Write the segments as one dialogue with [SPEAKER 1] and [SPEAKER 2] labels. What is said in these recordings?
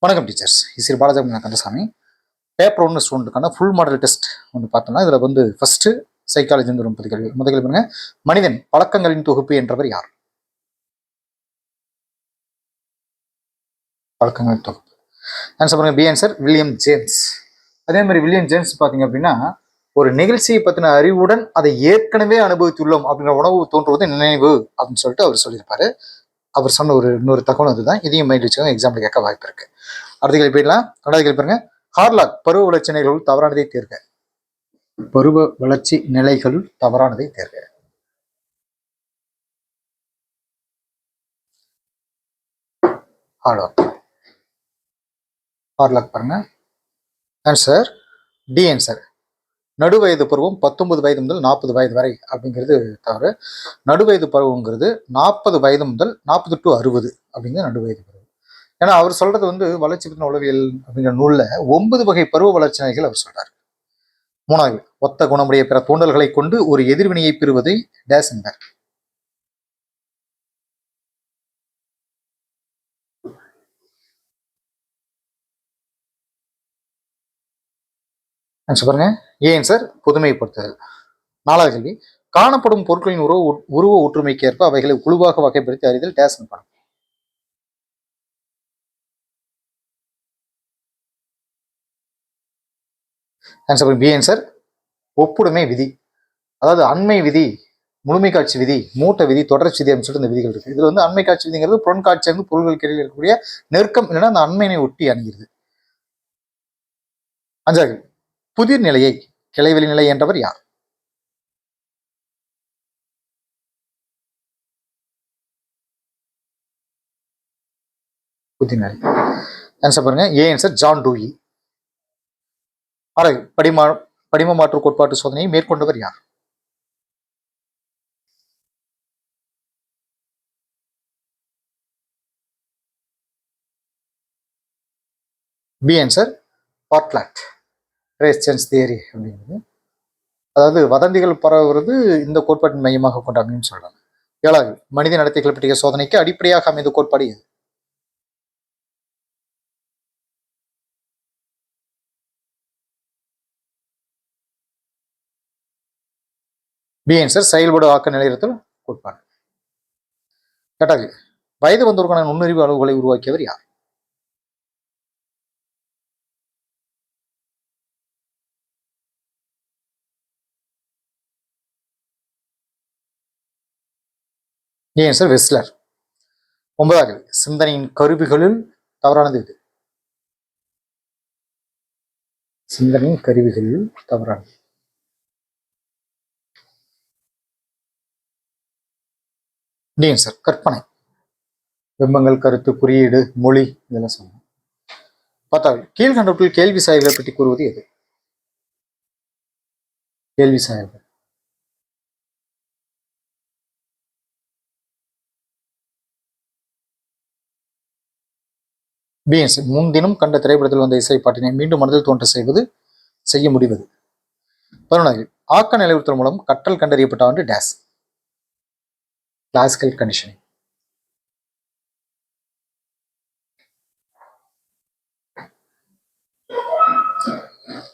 [SPEAKER 1] வணக்கம் டீச்சர்ஸ். இசிறு பாலாஜி கந்தசாமி. பேப்பர் 1 ஸ்டூடெண்ட்டுக்கான ஃபுல் மாடல் டெஸ்ட் ஒன்று பார்த்தோம்னா, இதில் வந்து ஃபர்ஸ்ட் சைக்காலஜி ஒரு 30 கேள்வி. முதல் கேள்வி பாருங்க, மனிதன் பழக்கங்களின் தொகுப்பு என்றவர் யார்? பழக்கங்களின் தொகுப்பு. ஆன்சர் பாருங்க, பி ஆன்சர் வில்லியம் ஜேம்ஸ். அதே மாதிரி வில்லியம் ஜேம்ஸ் பார்த்தீங்க அப்படின்னா, ஒரு நிகழ்ச்சியை பற்றின அறிவுடன் அதை ஏற்கனவே அனுபவித்துள்ளோம் அப்படிங்கிற உணவு தோன்றுவது நினைவு அப்படின்னு சொல்லிட்டு அவர் சொல்லியிருப்பாரு. அவர் சொன்ன இன்னொரு தகவல் அதுதான். இதையும் மைண்ட் வச்சுக்கோங்க, எக்ஸாம்பிள் கேட்க வாய்ப்பு இருக்கு. அடுத்த கேள்வி போயிடலாம். ரெண்டாவது கேள்வி பாருங்க, ஹார்லாக் பருவ வளர்ச்சி நிலைகளுள் தவறானதை தேர்க. பருவ வளர்ச்சி நிலைகளுள் தவறானதை தேர்க. ஹார்லாக் பாருங்க. Answer D answer. நடுவயது பருவம் 19 வயது முதல் 40 வயது வரை அப்படிங்கிறது தவறு. நடுவயது பருவங்கிறது 40 வயது முதல் 40 to 60 அப்படிங்கிறது நடுவயது பருவம். ஏன்னா அவர் சொல்றது வந்து வளர்ச்சி பற்றின உளவியல் அப்படிங்கிற நூல்ல 9 வகை பருவ வளர்ச்சி நிலைகள் அவர் சொல்றாரு. மூணாவது, ஒத்த குணமுடைய பிற தூண்டல்களை கொண்டு ஒரு எதிர்வினையை பெறுவதை டேஸ் என்பார். ஆன்சர் பாருங்க, ஏ ஆன்சர் புதுமைப்படுத்துதல். நாலாவது கேள்வி, காணப்படும் பொருட்களின் உருவ ஒற்றுமைக்கு ஏற்ப அவைகளை குழுவாக வகைப்படுத்தி அறிதல் டேஸ் என்பார். ஆன்சர் பி ஆன்சர் ஒப்புடைமை விதி. அதாவது அண்மை விதி, முழுமை காட்சி விதி, மூட்ட விதி, தொடர்ச்சி விதி அப்படின்னு சொல்லிட்டு இந்த விதிகள் இருக்கு. இதுல வந்து அண்மை காட்சி விதிங்கிறது புறன் காட்சி வந்து பொருள்களுக்கு இடையில் இருக்கக்கூடிய நெருக்கம் இல்லைன்னா அந்த அண்மையினை ஒட்டி அணுகிறது. அஞ்சாவது, புதிர் நிலையை கிளைவெளி நிலை என்றவர் யார்? புதிர் நிலை. ஆன்சர் பாருங்க, ஏ ஆன்சர் ஜான் டூயி. ஆறாவது, படிம மாற்று கோட்பாட்டு சோதனையை மேற்கொண்டவர் யார்? பி ஆன்சர் பாட்லாட் ரேஸ் சென்ஸ் தியரி அப்படிங்கிறது. அதாவது வதந்திகள் பரவுவது இந்த கோட்பாட்டின் மையமாக கொண்ட அப்படின்னு சொல்றாங்க. ஏழாவது, மனித நடத்தைகள் பற்றிய சோதனைக்கு அடிப்படையாக அமைந்த கோட்பாடு எது? பி ஆன்சர் செயல்படு ஆக்க நிலையத்தில் கோட்பாடு. எட்டாவது, வயது வந்தோருக்கான நுண்ணறிவு அளவுகளை உருவாக்கியவர் யார்? A answer Wechsler. ஒன்பதாவது, சிந்தனையின் கருவிகளில் தவறானது எது? சிந்தனையின் கருவிகளில் தவறானது. டி ஆன்சர் கற்பனை. பிம்பங்கள், கருத்து, குறியீடு, மொழி இதெல்லாம் சொல்லணும். பத்தாவது, கீழ்கண்டவற்றில் கேள்வி சாயல்களை பற்றி கூறுவது எது? கேள்வி சாயல்கள். பி ஆன்சர் முன்தினம் கண்ட திரைப்படத்தில் வந்த இசைப்பாட்டினை மீண்டும் மனதில் தோன்ற செய்ய முடிவது. 11, ஆக்க நிலையுறுத்தல் மூலம் கற்றல் கண்டறியப்பட்ட ஆண்டு டேஸ். Classical conditioning.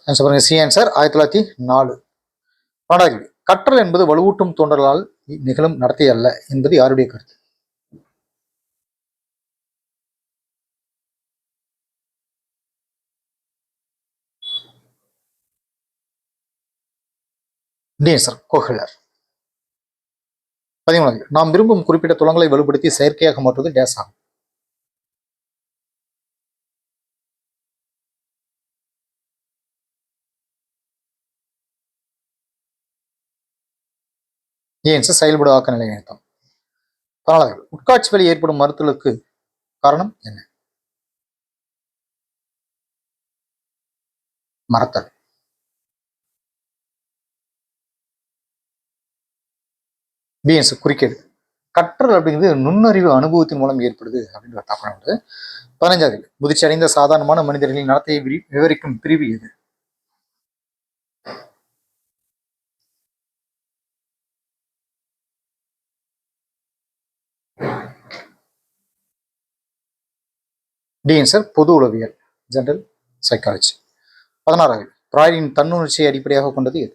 [SPEAKER 1] ஆன்சர் பாருங்க, சி ஆன்சர் 1904. 12, கற்றல் என்பது வலுவூட்டும் தோன்றலால் நிகழும் நடத்தை அல்ல என்பது யாருடைய கருத்து? D answer Kohler. 13, நாம் விரும்பும் குறிப்பிட்ட துலங்களை வலுப்படுத்தி செயற்கையாக மாற்றுவது டேஸ் ஆகும். ஏன் செயல்படு ஆக்க நிலை நிறுத்தம். 14, உட்காட்சி வழி ஏற்படும் மறுத்தலுக்கு காரணம் என்ன? மறத்தல். பி ஆன்சர் குறுக்கீடு. கற்றல் அப்படிங்கிறது நுண்ணறிவு அனுபவத்தின் மூலம் ஏற்படுது அப்படின்ற தகவல் உண்டு. 15, முதிர்ச்சி அடைந்த சாதாரணமான மனிதர்களின் நடத்தையை விவரிக்கும் பிரிவு எது? டி ஆன்சர் பொது உளவியல், ஜெனரல் சைக்காலஜி. 16வது பிராய்டின் தன்னுணர்ச்சியை அடிப்படையாக கொண்டது எது?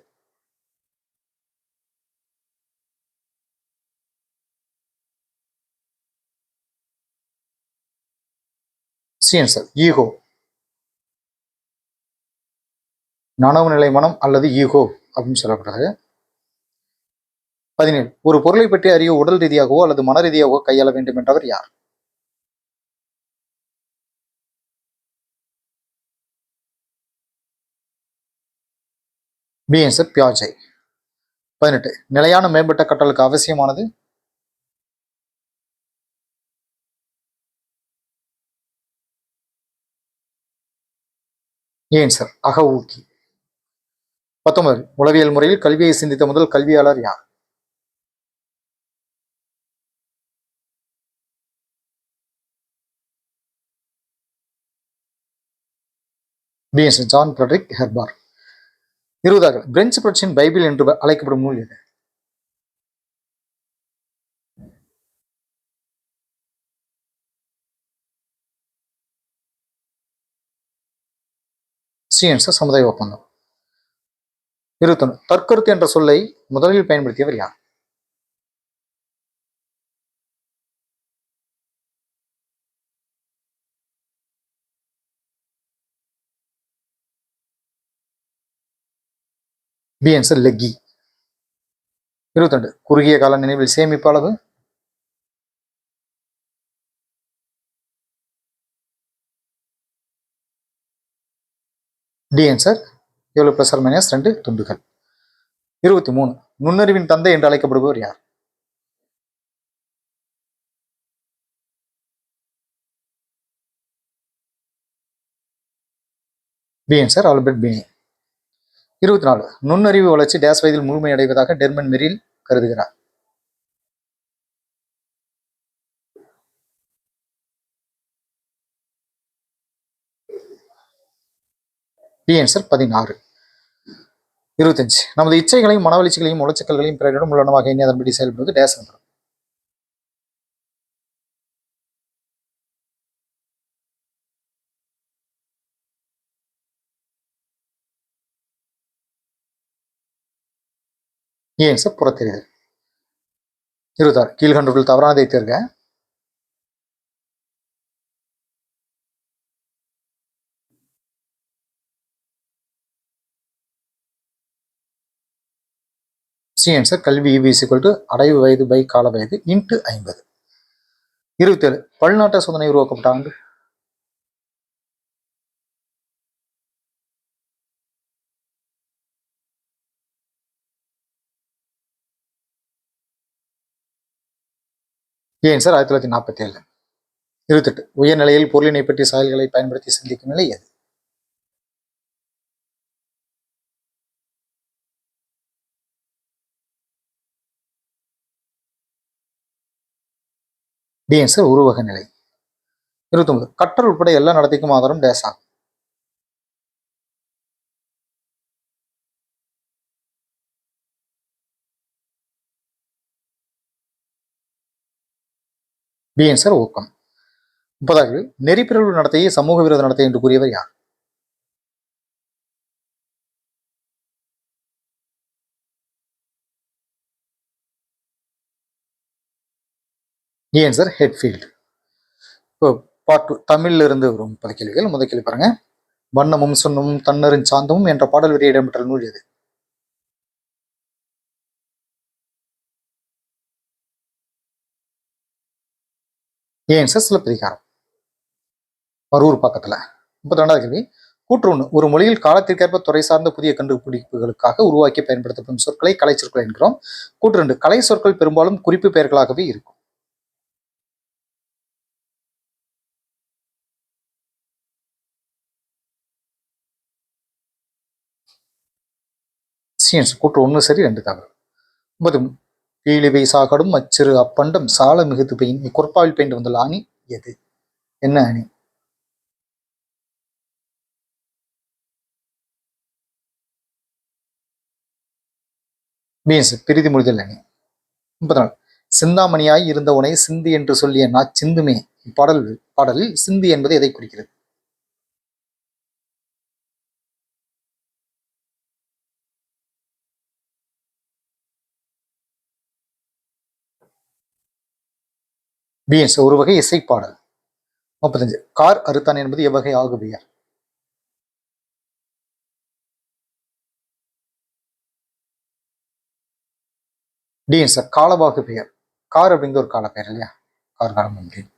[SPEAKER 1] C answer ego. நனவு நிலை மனம் அல்லது ஈகோ அப்படின்னு சொல்லப்படுறது. 17 ஒரு பொருளை பற்றி அறிய உடல் ரீதியாகவோ அல்லது மன ரீதியாகவோ கையாள வேண்டும் என்றவர் யார்? B answer பியாஜே. 18 நிலையான மேம்பட்ட கற்றலுக்கு அவசியமானது? ஆன்சர் அக ஊக்கி. 19 உளவியல் முறையில் கல்வியை சிந்தித்த முதல் கல்வியாளர் யார்? B answer John Frederick Herbart. 20 French புரட்சியின் பைபிள் என்று அழைக்கப்படும் நூல் எது? சி ஆன்சர் சமுதாய ஒப்பந்தம். 21 தற்கருத்து என்ற சொல்லை முதலில் பயன்படுத்தியவர் யார்? B answer Leckie. 22 குறுகிய கால நினைவில் சேமிப்பு அளவு? டி ஆன்சர் 7 + 2 துண்டுகள். 23 நுண்ணறிவின் தந்தை என்று அழைக்கப்படுபவர் யார்? B answer Albert பீனி. 24 நுண்ணறிவு வளர்ச்சி டேஸ் வயதில் முழுமையடைவதாக டெர்மன் மெரில் கருதுகிறார்? B answer 16. 25 நமது இச்சைகளையும் மனவளர்ச்சிகளையும் உளச்சிக்கல்களையும் பிறரிடம் உள்ளனவாக எண்ணி அதன்படி செயல்படுவது டேஸ் என்றும். ஆன்சர் புறத்தெரிதல். 26 கீழ்கண்டவர்கள் தவறானதை தேர்க. சி ஆன்சர் கல்வி அடைவு வயது பை கால வயது இன்ட்டு 50. 27 பல்நாட்ட சோதனை உருவாக்கப்பட்ட ஆண்டு? ஆன்சர் 1947. 28 உயர்நிலையில் பொருளினை பற்றி செயல்களை பயன்படுத்தி சிந்திக்கும் நிலை எது? டி ஆன்சர் உருவக நிலை. 29 கற்றல் உட்பட எல்லா நடத்தைக்கும் ஆதாரம் டேஸ் ஆகும்? பி ஆன்சர் ஊக்கம். 30 நெறிப்பிரவு நடத்தையை சமூக விரோத நடத்தை என்று கூறியவர் யார்? ஆன்சர் ஹெட்ஃபீல்ட். இப்போ பார்ட் 2 தமிழ்ல இருந்து வரும் 30 கேள்விகள். முதல் கேள்வி பாருங்க. வண்ணமும் சொன்னமும் தன்னரும் சாந்தமும் என்ற பாடல் வரி இடம்பெற்ற நூல் எது? ஆன்சர் சிலப்பதிகாரம். பரூர் பக்கத்துல. 32வது கேள்வி கூற்று 1 ஒரு மொழியில் காலத்திற்கேற்ப துறை சார்ந்த புதிய கண்டுபிடிப்புகளுக்காக உருவாக்கி பயன்படுத்தப்படும் சொற்களை கலை சொற்கள் என்கிறோம். கூற்று 2 கலை சொற்கள் பெரும்பாலும் குறிப்பு பெயர்களாகவே இருக்கும். கூற்று 1 சரி 2 தவறு. 9 பீலிவை சாகடும் அச்சிறு அப்பண்டம் சால மிகுது பெயின் இக்குற்பாவில் பெயிண்ட் வந்துள்ள அணி எது? என்ன அணி? மீன்ஸ் பிரிதி முடிதல் அணி. 34 சிந்தாமணியாய் இருந்தவனை சிந்தி என்று சொல்லிய நான் சிந்துமே பாடலில் சிந்து என்பது எதை குறிக்கிறது? பிஎன்ஸ் ஒரு வகை இசைப்பாடல். 35 கார் அறுத்தான் என்பது எவ்வகை ஆகு பெயர்? டிஎன்ஸ் காலவாகு பெயர். கார் அப்படிங்கிற ஒரு கால பெயர் இல்லையா, கார் காலம் அப்படின்னு.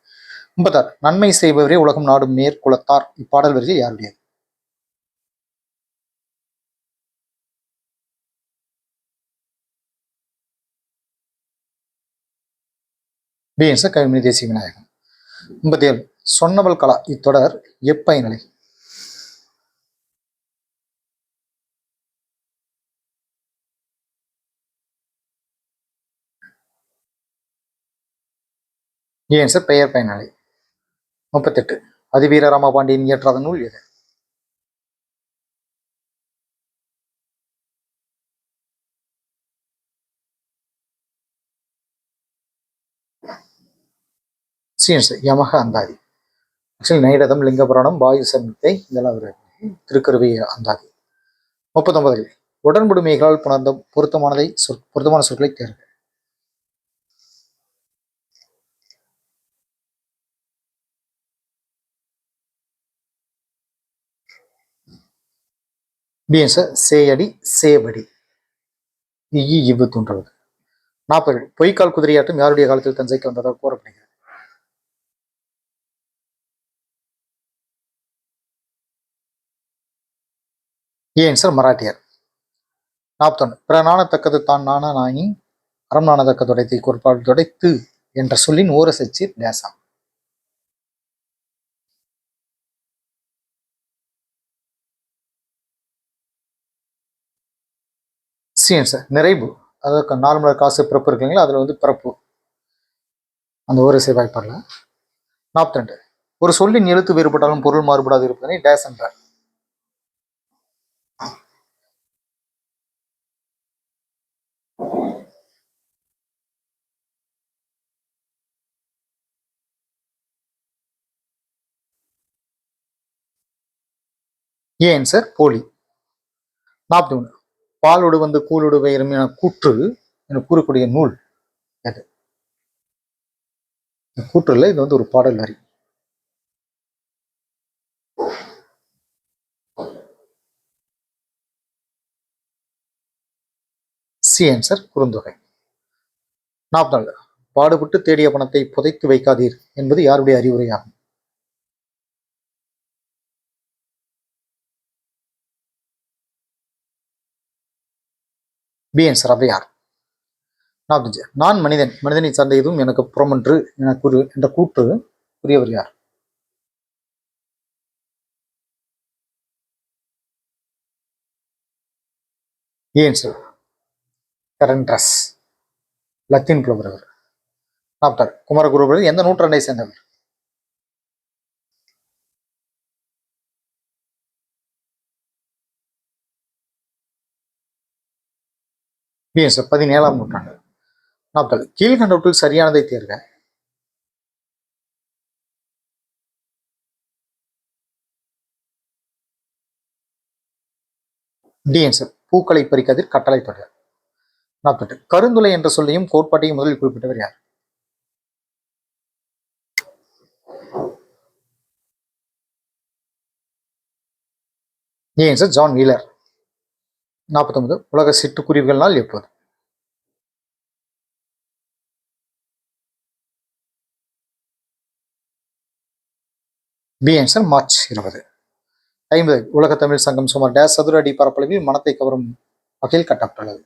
[SPEAKER 1] 36 நன்மை செய்பவரே உலகம் நாடும் மேற்குலத்தார். இப்பாடல் வரிகள் யாருடையது? பிஎன்ஸ் கவிமணி தேசிய விநாயகம். 37 சொன்னவள் கலா இத்தொடர் எப்பயனிலை? ஏன் பெயர் பயனிலை. 38 அதிவீர ராமபாண்டியன் இயற்றாத நூல் எது? சீன்ஸ் யமக அந்தாதி. ஆக்சுவலி நைடதம், லிங்கபுராணம், வாயு சமித்தை இதெல்லாம் ஒரு திருக்கருவி அந்தாதி. 39 உடன்படுமைகளால் புணர்ந்த பொருத்தமான சொற்களை தேர்வு. பிஎன்ஸ் சேயடி சேவடி இவ்வு தோன்றுவது. 40 பொய்க்கால் குதிரையாட்டம் யாருடைய காலத்தில் தஞ்சைக்கு வந்ததாக கூறப்படுகிறது? ஏன் சார் மராட்டியர். 41 பிற நாணத்தக்கது தான் நாண நாயி அறம் நாணத்தக்க துடைத்தை கோட்பாடு துடைத்து என்ற சொல்லின் ஓரசச்சி டேசா. சீன் சார் நிறைவு. அதாவது நார்மலர் காசு பிறப்பு இருக்குங்களா, அதுல வந்து பிறப்பு அந்த ஓரசை வாய்ப்பாடல. 42 ஒரு சொல்லின் எழுத்து வேறுபட்டாலும் பொருள் மாறுபடாது இருப்பதனை டேஸ் என்றார். ஏன் சார் போலி. 41 பாலோடு வந்து கூலோடு வயிறும் என கூற்று என கூறக்கூடிய நூல் எது? கூற்று இல்லை, இது வந்து ஒரு பாடல் வரி. C answer Kurunthogai. 44 பாடுபட்டு தேடிய பணத்தை புதைத்து வைக்காதீர் என்பது யாருடைய அறிவுரையாகும்? B answer Avvaiyar. 45 நான் மனிதன், மனிதனை சார்ந்த எதுவும் எனக்கு புறமன்று என கூறு என்ற கூற்று கூறியவர் யார்? ஏன் சார் கரண்ட்ரஸ் லத்தீன் புலவர் அவர். 46 குமரகுருபரர் எந்த நூற்றாண்டை சேர்ந்தவர்? ஏன் சார் 17ஆம் நூற்றாண்டு. 47 கீழ்கண்டவற்றில் சரியானதை தேர்க. டி ஆன்சர் பூக்களை பறிக்காதீர் கட்டளை தொடர். 48 கருந்துளை என்ற சொல்லையும் கோட்பாட்டையும் முதலில் குறிப்பிட்டவர் யார்? ஏன் சார் ஜான் வீலர். 49 உலக சிட்டுக்குருவிகள் நாள் எப்போது? B answer March 20. 50 உலக தமிழ் சங்கம் சுமார் டேஸ் சதுர அடி பரப்பளவில் மனத்தை கவரும் வகையில் கட்டப்பட்டுள்ளது.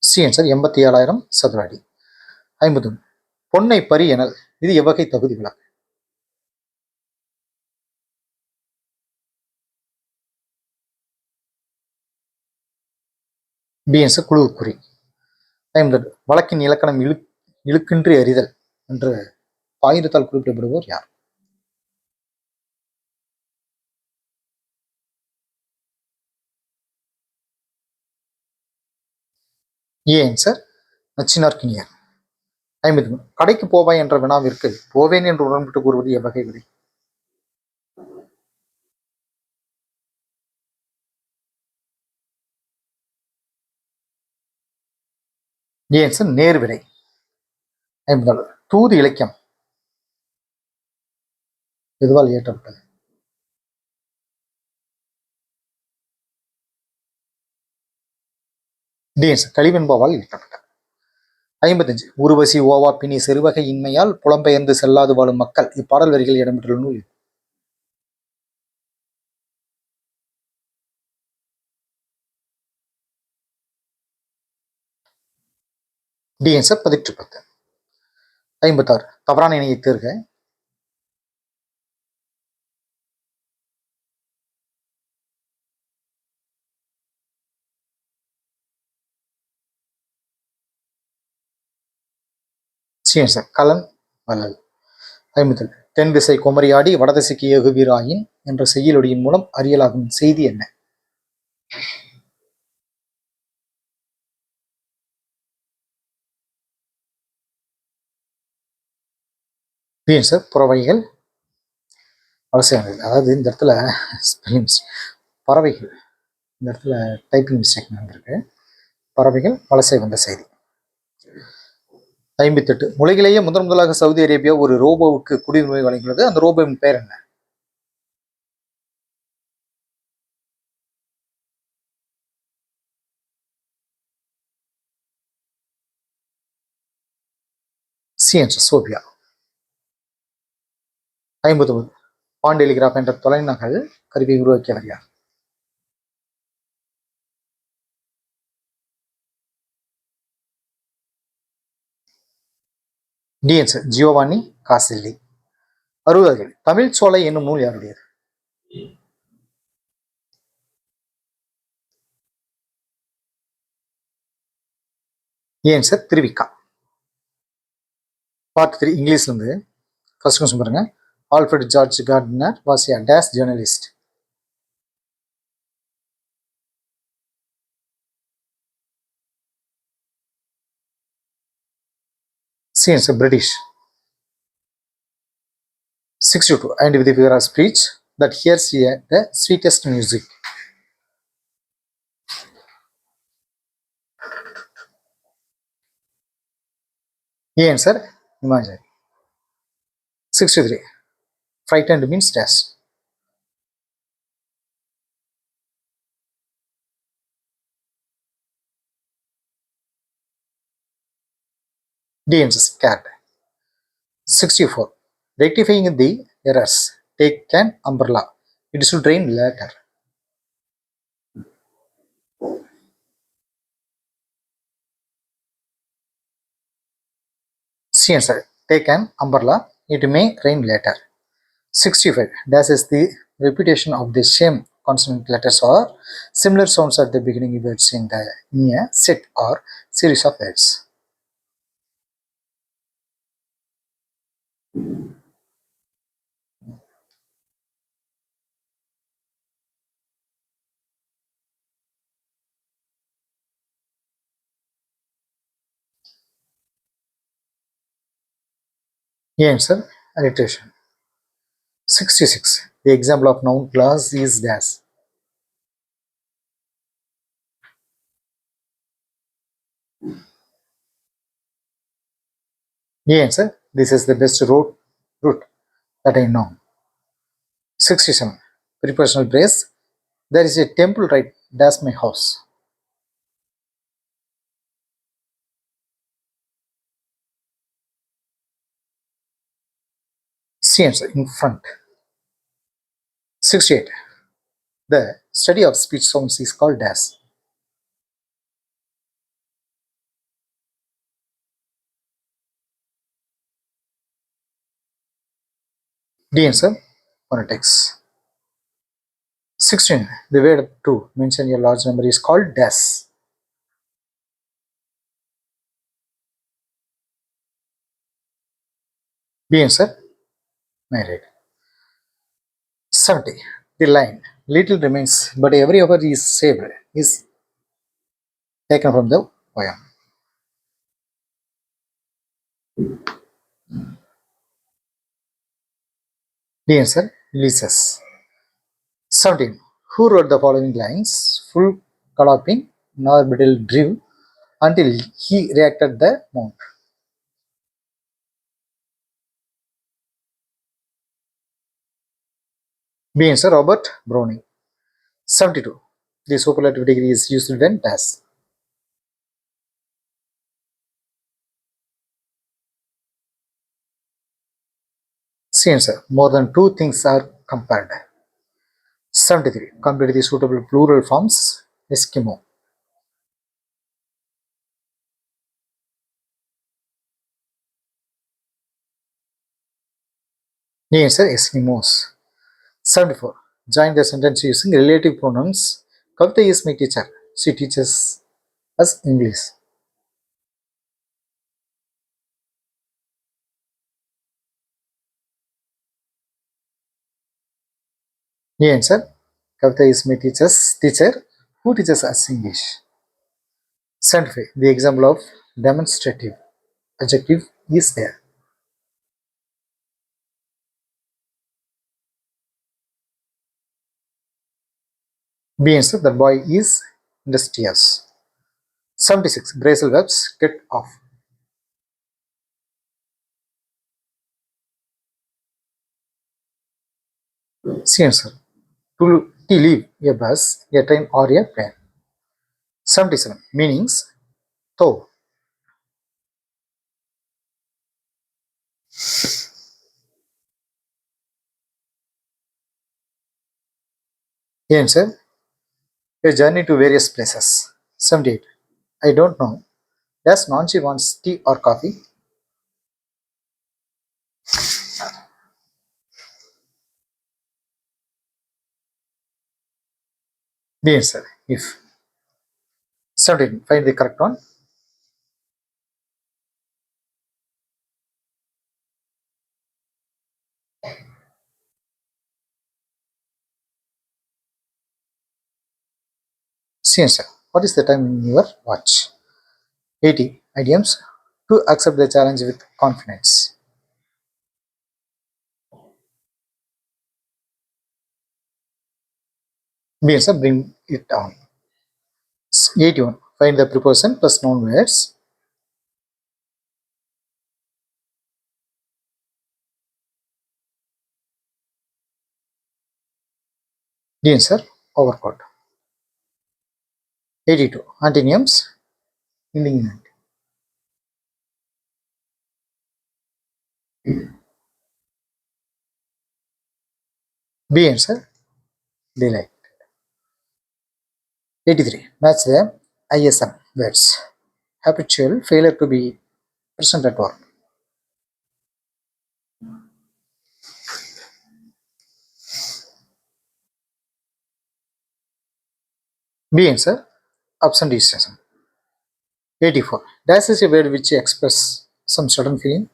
[SPEAKER 1] சி ஆன்சர் 87,000 சதுர அடி. 51 பொன்னை பரி எனல் இது எவ்வகை தகுதி விலக்கு? பி ஆன்சர் குழு குறி. 50 வழக்கின் இலக்கணம் இழுக்கின்றி அறிதல் என்று பாயிரத்தால் குறிப்பிடப்படுவோர் யார்? ஏன் சார் நச்சினார்க்கினியர். 50. கடைக்கு போவாய் என்ற வினாவிற்கு போவேன் என்று உடன்பட்டு கூறுவது எவ்வகை விடை? ஏன் சார் நேர் விடை. 50. தூது இலக்கியம் எதுவால் இயற்றப்பட்டது? ஏன் சார் கலிவெண்பாவால் இயற்றப்பட்டது. 55. உருவசி ஓவா பிணி சிறுவகை இன்மையால் புலம்பெயர்ந்து செல்லாது வாழும் மக்கள் இப்பாடல் வரிகள் இடம்பெற்றுள்ள நூல். TN sir 10. 56. தவறான இணையை தேர்க. சார் கலன் வள்ளல். 57. தென் திசை குமரியாடி வடதிசைக்கு ஏகுவீராயின் என்ற செய்யுளொடியின் மூலம் அறியலாகும் செய்தி என்ன? சார் புறவைகள் அவசியம். அதாவது இந்த இடத்துல பறவைகள், இந்த இடத்துல டைப்பிங் மிஸ்டேக் நடந்திருக்கு. பறவைகள் வலசை வந்த செய்தி. 58. உலகிலேயே முதலாக சவுதி அரேபியா ஒரு ரோபோவுக்கு குடியுரிமை வழங்கியுள்ளது. அந்த ரோபோவின் பெயர் என்ன? சோபியா. 59. பாண்டெலிகிராஃப் என்ற தொலைநகல் கருவியை உருவாக்கியவர் யார்? Giovanni Caselli. 60. தமிழ் சோலை என்னும் நூல் யாருடையது? ஏன் சார் திருவிக்கா. பார்ட் 3 இங்கிலீஷ்ல இருந்து ஃபர்ஸ்ட் கொஸ்டின் பாருங்க. Alfred George Gardner was a dash journalist. British. 62. And with the figure of speech that hears the sweetest music. Answer imaginary. 63. Frightened means dash. Answer scared. 64. Rectifying the errors. Take an umbrella. It should rain later. Answer. Take an umbrella. It may rain later. 65. Dash is the repetition of the same consonant letters or similar sounds at the beginning of words in a set or series of words. Answer alliteration. 66. The example of noun clause is dash. Answer. This is the best route that I know. 67. Prepositional phrase. There is a temple right dash my house. Answer. In front. 68. The study of speech sounds is called dash. Answer. Phonetics. 16. The word to mention a large number is called dash. Answer. Married. 70. The line little remains but every hour is saved is taken from the poem. The answer, Ulysses. 17. Who wrote the following lines? Full galloping, nor bridle drew until he reacted the mount. B answer, Robert Browning. 72. The superlative degree is used when dash. C answer, more than two things are compared. 73. Complete the suitable plural forms. Eskimo. The answer, Eskimos. 74. Join the sentence using relative pronouns. Kavita is my teacher. She teaches us English. The answer, Kavita is my teacher who teaches us English. 75. The example of demonstrative adjective is there. B answer, the boy is industrious. 76. Brazil verbs get off. C answer, to leave a bus, a train, or a plane. 77. Meanings, though. The answer, a journey to various places. 78. I don't know. Does Nancy wants tea or coffee? The answer, if. 78. Find the correct one. C answer. What is the time in your watch? 80. Idioms. To accept the challenge with confidence. B answer, bring it down. 81. Find the preposition plus noun words. The answer, overcoat. 82. Antonyms. Indignant. B answer, delight. 83. Match the ISM words. Habitual failure to be present at work. B answer, absenteeism. 84. Dash is a word which express some certain feeling.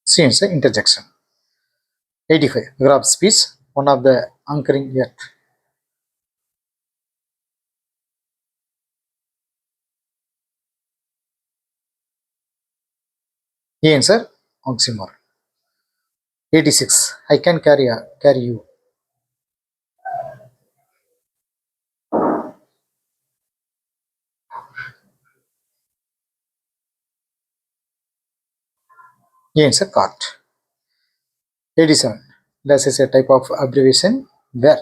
[SPEAKER 1] C answer, interjection. 85. Grab speech, one of the anchoring yet. The answer, oxymoron. 86. I can carry you. The answer, cart. 87. This is a type of abbreviation where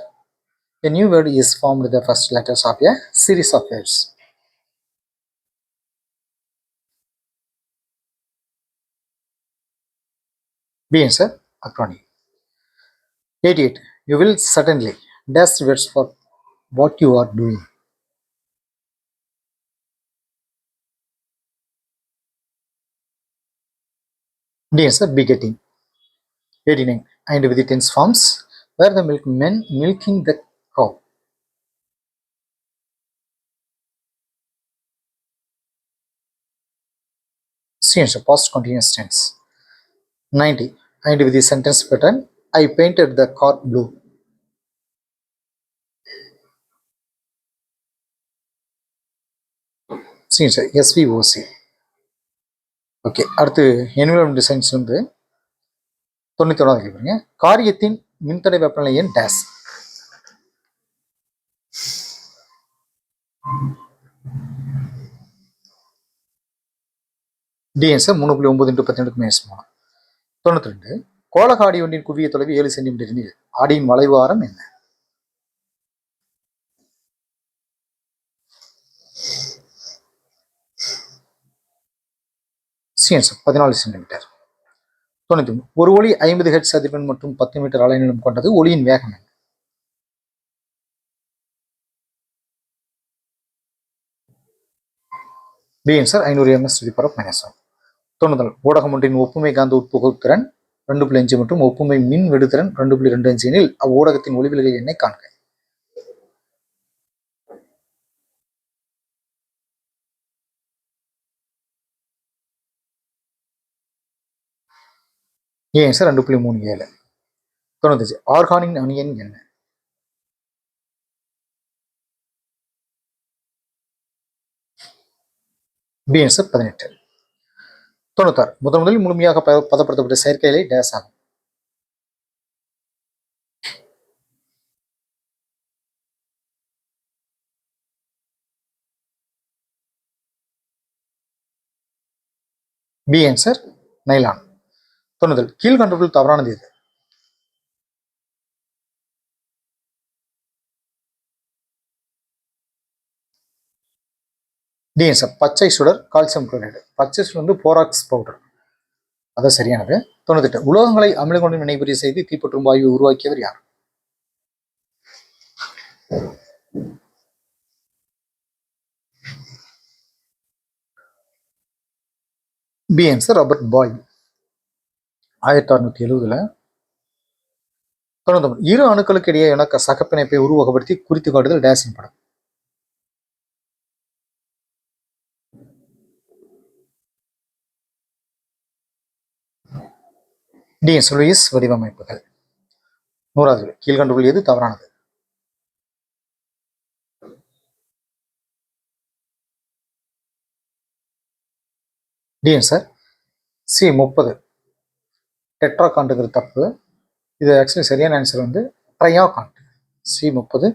[SPEAKER 1] a new word is formed with the first letters of a series of words. B answer, acronym. 88. You will certainly dash words for what you are doing. The answer, begetting. 89. And with the tense forms where the milkmen milking the cow. C answer, past continuous tense. 90. And with the sentence pattern, I painted the car blue. சரி sir, SVOC. Okay, அடுத்து environment science வந்து 91வது கேட்குறீங்க. காரியத்தின் மின்தடை வெப்பநிலை எண் days. டிஎன்சர் 3.9 × 10⁻³ 92. கோளகாடி ஒன்றின் குவிய தொலைவு 7 சென்டிமீட்டர் எனில் ஆடியின் வளைவு ஆரம் என்ன? சிஎன்சர் 14 சென்டிமீட்டர். 93. ஒரு ஒளி 50 ஹெர்ட்ஸ் அதிர்வெண் மற்றும் 10 மீட்டர் அலைநீளம் கொண்டது. ஒளியின் வேகம் என்ன? பிஎன்சர் 500 ms/−1. 94. ஊடகம் ஒன்றின் ஒப்புமை காந்த உட்புகுத்திறன் 2.5 மற்றும் ஒப்புமை மின் விடுதிறன் 2.25 எனில் அவ்வூடகத்தின் ஒளிவிலகல் எண்ணை காண்க. ஏன்சர் 2.37. 95. ஆர்கானின் அணியன் என்ன? பிஎன்சர் 18. 96. முதலில் முழுமையாக பதப்படுத்தப்பட்ட செயற்கை இலை டேஸ் ஆகும். B answer nylon. 97. கீழ்கண்டவற்றில் தவறானது எது? டி ஆன்சர் பச்சை சுடர் கால்சியம் குளோரைடு. பச்சை சுடர் வந்து போராக்ஸ் பவுடர், அதான் சரியானது. 98. உலோகங்களை அமிலம் கொண்டு வினைபுரிய செய்து தீப்பற்றும் வாயுவை உருவாக்கியவர் யார்? B answer Robert Boyle. 1670. 99. இரு அணுக்களுக்கு இடையே இணக்க சகப்பிணைப்பை உருவகப்படுத்தி குறித்து காட்டுதல் டேஸின் படம். டிஎன்ஸ் லூயிஸ் வடிவமைப்புகள். 100. கீழ்கண்டுள்ள எது தவறானது? டிஎன்சர் சி 30 டெட்ராகாண்டுங்கிற தப்பு. இது ஆக்சுவலி சரியான ஆன்சர் வந்து ட்ரையாகாண்ட். சி 30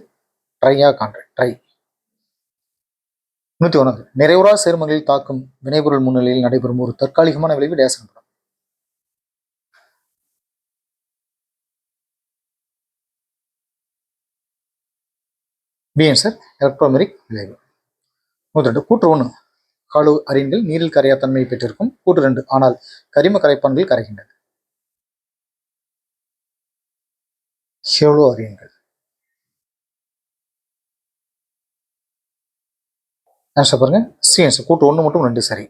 [SPEAKER 1] ட்ரையாகாண்ட். ட்ரை. 101. நிறைவுறா சேர்மங்களில் தாக்கும் வினைபொருள் முன்னிலையில் நடைபெறும் ஒரு தற்காலிகமான விளைவு டேஸ் எனப்படும். பி ஆன்சர் எலக்ட்ரோமெரிக் விளைவு. 102. கூற்று 1. காலு அறின்கள் நீரில் கரையா தன்மையை பெற்றிருக்கும். கூற்று 2. ஆனால் கரிம கரைப்பான்கள் கரைகின்றன. ஹெலோ அறின்கள். ஆன்சர் பாருங்க, சி ஆன்சர் கூற்று 1 மற்றும் 2 சரி.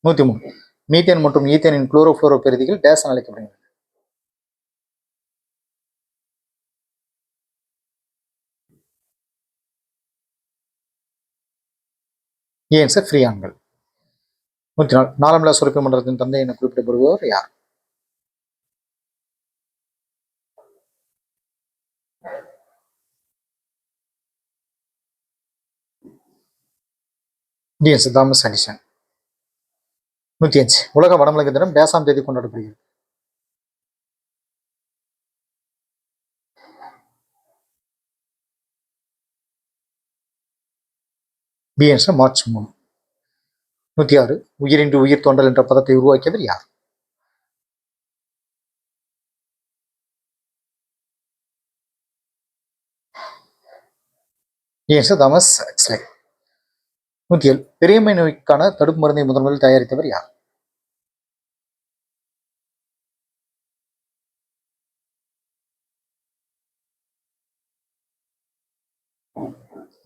[SPEAKER 1] 103. மீத்தேன் மற்றும் ஈத்தேனின் குளோரோஃபுளோரோ பெருதிகள் டேஸ் அழைக்கப்படுகின்றன. ஏன் சார் ஃப்ரீயான்கள். 104. நாளமில்லா சுரப்பி மண்டலத்தின் தந்தை என குறிப்பிடப்படுபவர் யார்? டிஎன்ஸ் தாமஸ் அடிசன். 105. உலக வடமலங்கு தினம் டேசாம் தேதி கொண்டாடப்படுகிறது. BNS March 3. 106. உயிரின்றி உயிர் தோன்றல் என்ற பதத்தை உருவாக்கியவர் யார்? BNS Thomas எக்ஸ்லே. 107. பெரியம்மை நோய்க்கான தடுப்பு மருந்தை முதன்முதலில் தயாரித்தவர் யார்?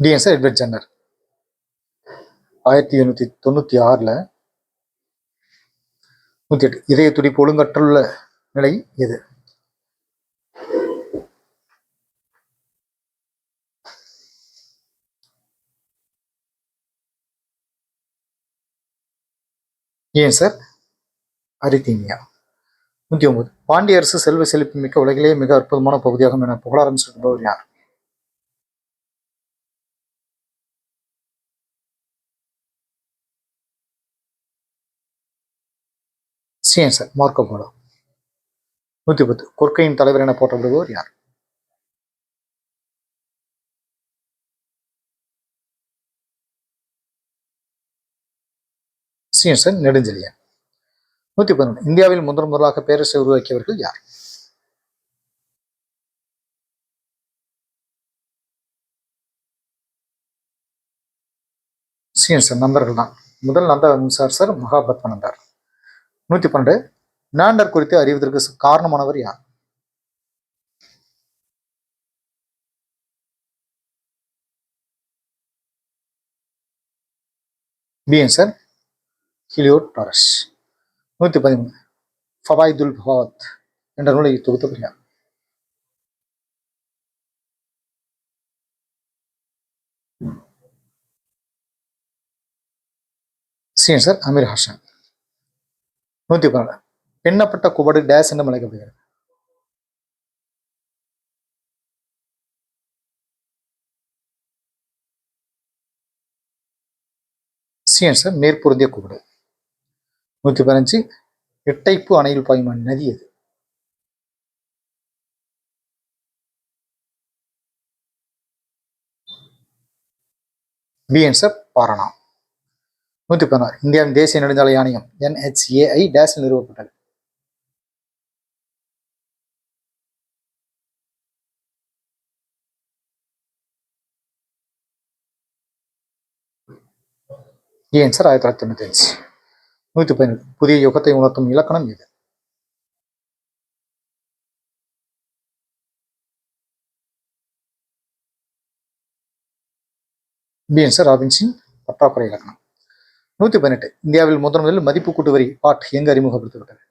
[SPEAKER 1] டிஎன்ஸ் எட்வர்ட் ஜென்னர். 1896. 108. இதய துடிப்பு ஒழுங்கற்றுள்ள நிலை எது? ஏன் சார் அரித்தீமியா. 109. பாண்டிய அரசு செல்வ செழிப்பு மிக்க உலகிலேயே மிக அற்புதமான பகுதியாகும் என புகழாரம் சொல்பவர் யார்? C answer Marco polo. 110 கொற்கையின் தலைவர் என போற்றப்படுபவர் யார்? C answer Nedunchezhiyan. 111 இந்தியாவில் முதலாக பேரரசை உருவாக்கியவர்கள் யார்? சி ஆன்சர் நந்தர்கள் தான். முதல் நந்த வம்சார் மகாபத்மநந்தர். 112 நாண்டர் குறித்து அறிவதற்கு காரணமானவர் யார்? B answer Heliodorus. 113 Fawaidul Fuad என்ற நூலை தொகுத்தவர் யார்? C answer Amir Hasan. 112 பெண்ணப்பட்ட குபடு டேஸ் என்று அழைக்கப்படுகிறது. C answer மேற்பொருந்திய குபடு. 115 எட்டைப்பு அணையில் பாயும் நதி எது? B answer பாரணா. 116 இந்தியாவின் தேசிய நெடுஞ்சாலை ஆணையம் NHAI டேஸ் நிறுவப்பட்டது. A answer 1995. 117 புதிய யுகத்தை உணர்த்தும் இலக்கணம் எது? பி ஆன்சர் ராபின்சின் பற்றாக்குறை இலக்கணம். 118 இந்தியாவில் முதலில் மதிப்பு கூட்டு வரி பாட் எங்கு அறிமுகப்படுத்தப்பட்டது?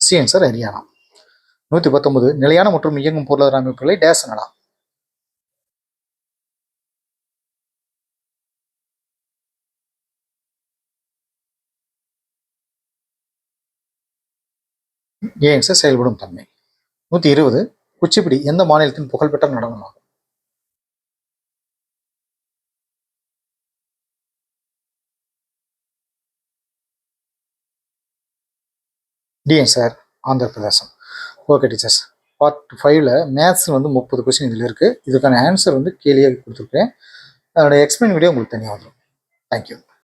[SPEAKER 1] C answer Haryana. 119 நிலையான மற்றும் இயங்கும் பொருளாதார அமைப்புகளை டேஸ் எனலாம். ஏ ஆன்சர் செயல்படும் தன்மை. 120 குச்சிப்பிடி எந்த மாநிலத்தின் புகழ்பெற்ற நடனமாகும்? D answer Andhra Pradesh. Okay teachers, part 5ல மேத்ஸ் 30 கொஸ்டின் இதில் இருக்குது. இதுக்கான ஆன்சர் கீழே கொடுத்துருக்கேன். அதோட எக்ஸ்பிளைன் வீடியோ உங்களுக்கு தனியாக வந்துடும். தேங்க்யூ.